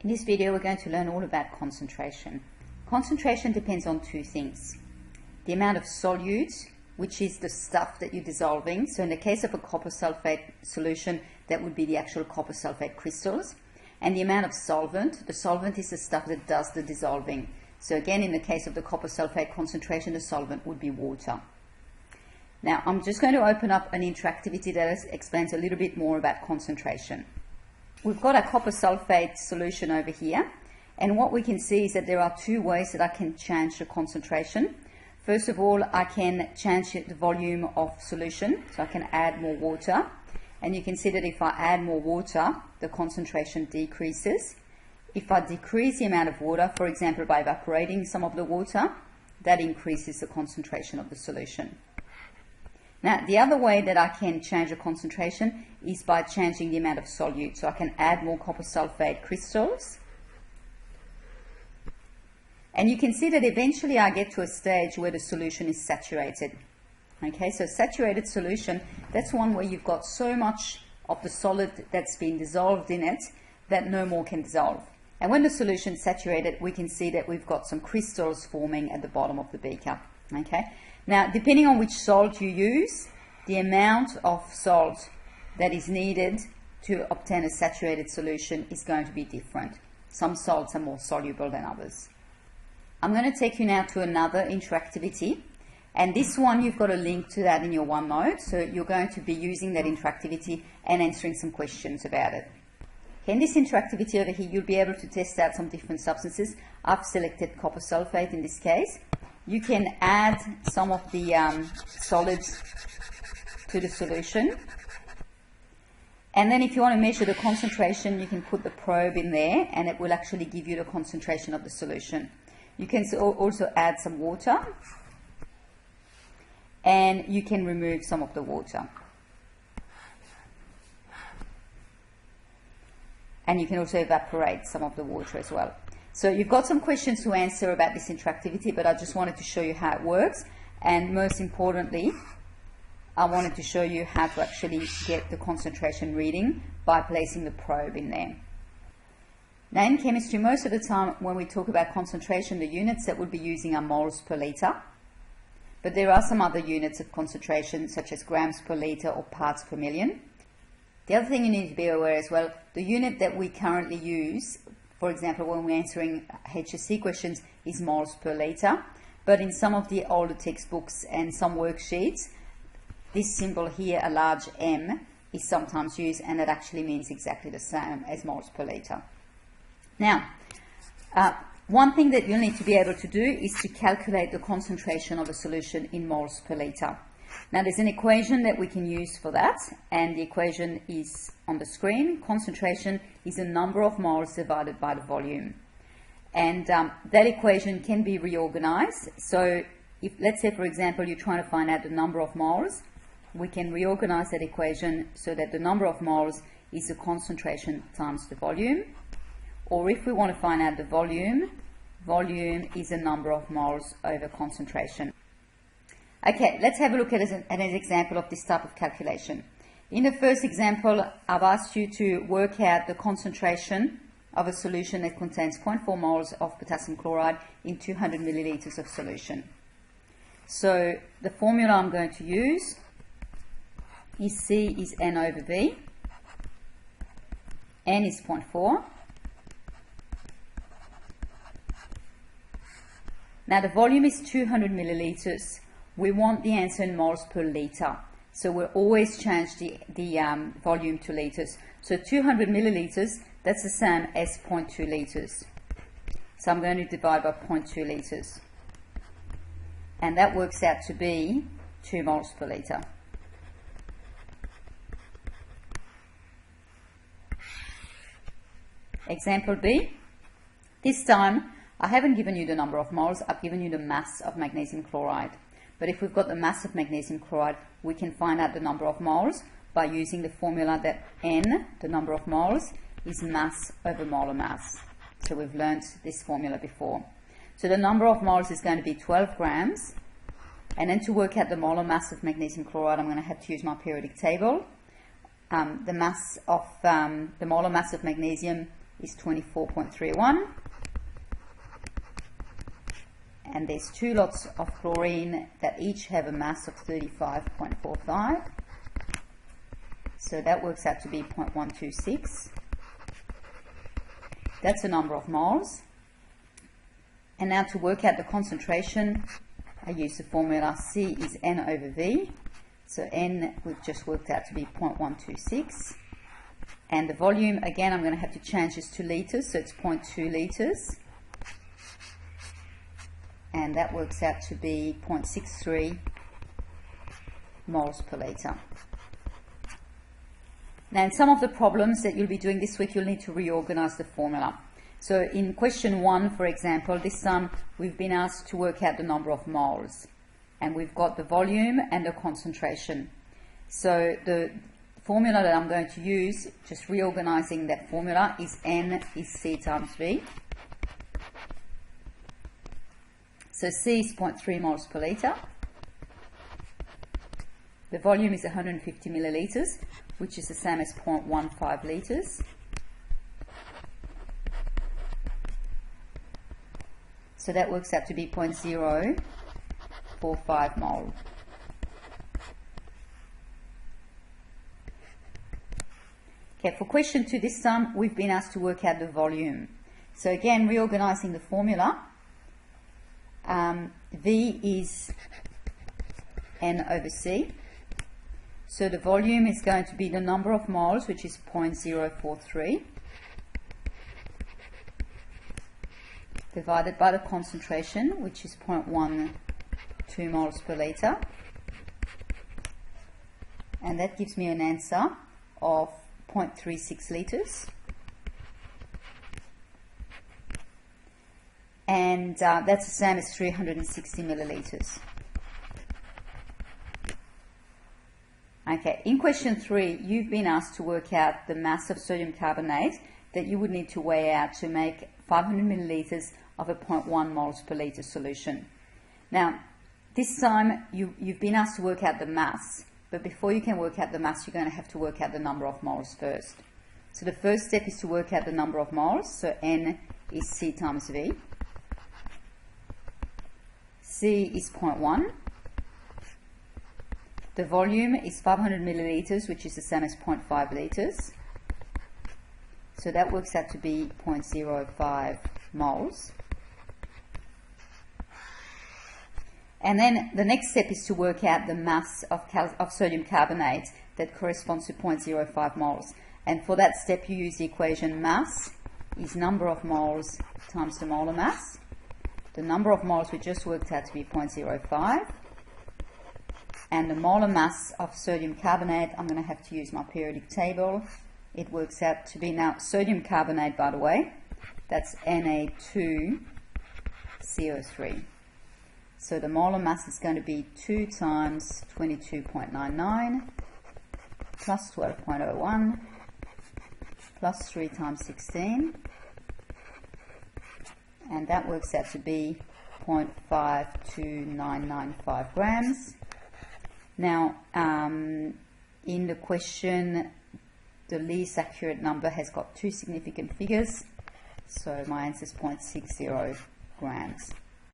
In this video we're going to learn all about concentration. Concentration depends on two things. The amount of solute, which is the stuff that you're dissolving. So in the case of a copper sulfate solution, that would be the actual copper sulfate crystals. And the amount of solvent. The solvent is the stuff that does the dissolving. So again, in the case of the copper sulfate concentration, the solvent would be water. Now I'm just going to open up an interactivity that explains a little bit more about concentration. We've got a copper sulfate solution over here, and what we can see is that there are two ways that I can change the concentration. First of all, I can change the volume of solution, so I can add more water, and you can see that if I add more water, the concentration decreases. If I decrease the amount of water, for example by evaporating some of the water, that increases the concentration of the solution. Now, the other way that I can change the concentration is by changing the amount of solute. So I can add more copper sulfate crystals. And you can see that eventually I get to a stage where the solution is saturated. Okay, so saturated solution, that's one where you've got so much of the solid that's been dissolved in it that no more can dissolve. And when the solution is saturated, we can see that we've got some crystals forming at the bottom of the beaker. Okay. Now, depending on which salt you use, the amount of salt that is needed to obtain a saturated solution is going to be different. Some salts are more soluble than others. I'm going to take you now to another interactivity, and this one you've got a link to that in your OneNote, so you're going to be using that interactivity and answering some questions about it. Okay, in this interactivity over here, you'll be able to test out some different substances. I've selected copper sulfate in this case. You can add some of the solids to the solution. And then if you want to measure the concentration, you can put the probe in there and it will actually give you the concentration of the solution. You can also add some water and you can remove some of the water. And you can also evaporate some of the water as well. So you've got some questions to answer about this interactivity, but I just wanted to show you how it works. And most importantly, I wanted to show you how to actually get the concentration reading by placing the probe in there. Now in chemistry, most of the time when we talk about concentration, the units that we'll be using are moles per litre. But there are some other units of concentration, such as grams per litre or parts per million. The other thing you need to be aware as well, the unit that we currently use, for example, when we're answering HSC questions, is moles per litre. But in some of the older textbooks and some worksheets, this symbol here, a large M, is sometimes used, and it actually means exactly the same as moles per litre. Now, one thing that you'll need to be able to do is to calculate the concentration of a solution in moles per litre. Now there's an equation that we can use for that, and the equation is on the screen. Concentration is the number of moles divided by the volume. And that equation can be reorganized. So if, let's say for example, you're trying to find out the number of moles, we can reorganize that equation so that the number of moles is the concentration times the volume. Or if we want to find out the volume, volume is the number of moles over concentration. Okay, let's have a look at an example of this type of calculation. In the first example, I've asked you to work out the concentration of a solution that contains 0.4 moles of potassium chloride in 200 milliliters of solution. So the formula I'm going to use is C is N over V. N is 0.4. Now the volume is 200 milliliters. We want the answer in moles per litre. So we'll always change the volume to litres. So 200 milliliters, that's the same as 0.2 litres. So I'm going to divide by 0.2 litres. And that works out to be 2 moles per litre. Example B. This time, I haven't given you the number of moles, I've given you the mass of magnesium chloride. But if we've got the mass of magnesium chloride, we can find out the number of moles by using the formula that N, the number of moles, is mass over molar mass. So we've learnt this formula before. So the number of moles is going to be 12 grams. And then to work out the molar mass of magnesium chloride, I'm going to have to use my periodic table. The molar mass of magnesium is 24.31. And there's 2 lots of chlorine that each have a mass of 35.45. So that works out to be 0.126. That's the number of moles. And now to work out the concentration, I use the formula C is N over V. So N we've just worked out to be 0.126. And the volume, again, I'm going to have to change this to litres, so it's 0.2 litres. And that works out to be 0.63 moles per litre. Now, in some of the problems that you'll be doing this week, you'll need to reorganize the formula. So in question 1, for example, this time we've been asked to work out the number of moles. And we've got the volume and the concentration. So the formula that I'm going to use, just reorganizing that formula, is N is C times V. So C is 0.3 moles per litre. The volume is 150 millilitres, which is the same as 0.15 litres. So that works out to be 0.045 mole. Okay, for question 2 this time, we've been asked to work out the volume. So again, reorganizing the formula, V is N over C. So the volume is going to be the number of moles, which is 0.043, divided by the concentration, which is 0.12 moles per litre. And that gives me an answer of 0.36 litres. And that's the same as 360 millilitres. Okay, in question 3, you've been asked to work out the mass of sodium carbonate that you would need to weigh out to make 500 millilitres of a 0.1 moles per litre solution. Now, this time you've been asked to work out the mass, but before you can work out the mass, you're going to have to work out the number of moles first. So the first step is to work out the number of moles, so N is C times V. C is 0.1. The volume is 500 millilitres, which is the same as 0.5 litres. So that works out to be 0.05 moles. And then the next step is to work out the mass of sodium carbonate that corresponds to 0.05 moles. And for that step, you use the equation mass is number of moles times the molar mass. The number of moles we just worked out to be 0.05. And the molar mass of sodium carbonate, I'm going to have to use my periodic table. It works out to be, now sodium carbonate, by the way, that's Na2CO3. So the molar mass is going to be 2 times 22.99 plus 12.01 plus 3 times 16. And that works out to be 0.52995 grams. Now, in the question, the least accurate number has got 2 significant figures, so my answer is 0.60 grams.